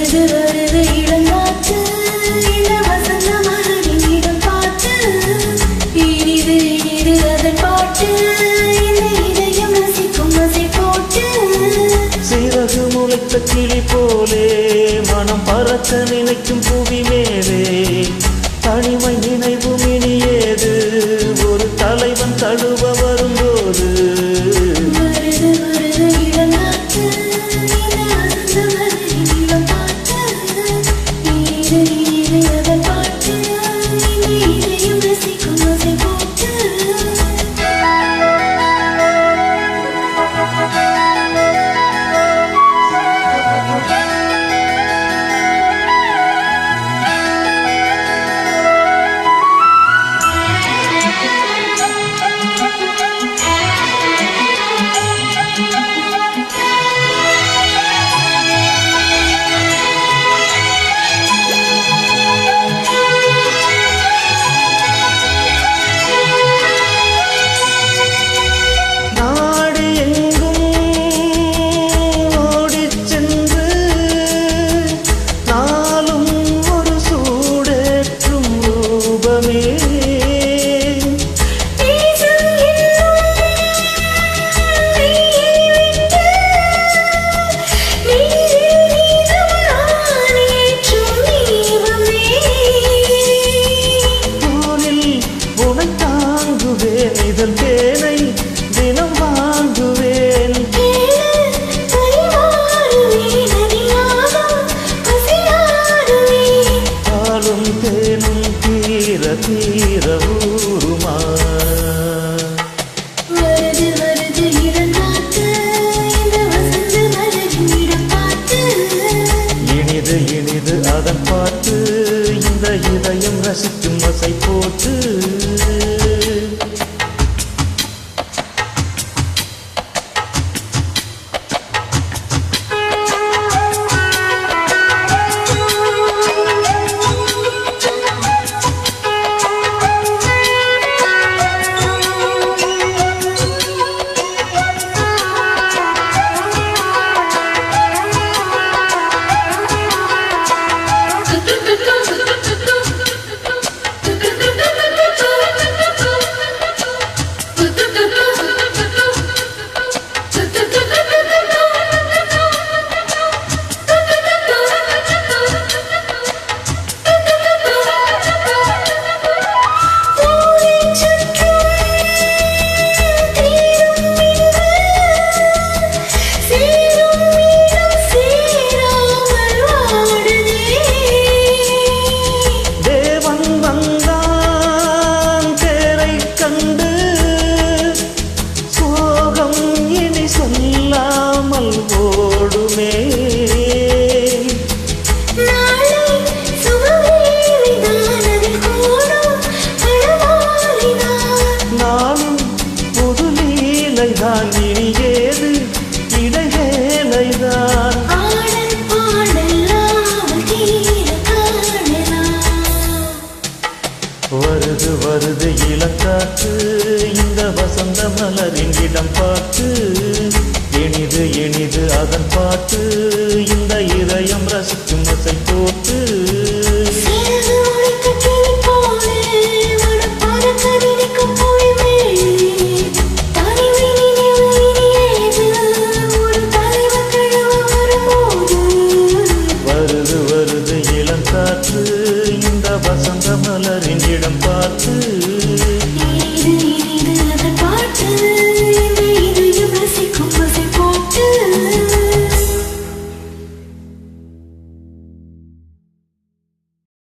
வருது வருது இளங்காற்று இந்த வசந்த மலரின் இடம் பார்த்து இனிது இனிது அதன் பாட்டு இந்த இதயம் ரசிக்கும் அசை போட்டு சிறகு முளைத்த கிளி போலே மனம் பறக்க நினைக்கும் புவி மேலே தனிமை நினைவு மினியேது ஒரு தலைவன் தழுவ வரும்போது வருது வருது இளங்காற்று இந்த வசந்த மலரின் இடம் பார்த்து இனிது இனிது அதன் பாட்டு இந்த இதயம் ரசிக்கும் அசை போட்டு இதன் தேனை தினம் வாங்குவேன் பாலும் தேனும் தீர தீர ஊருமா வருது வருது இளங்காற்று இந்த வசந்த மலரின் இடம் பார்த்து இனிது இனிது அதன் பாட்டு இந்த இதயம் ரசித்து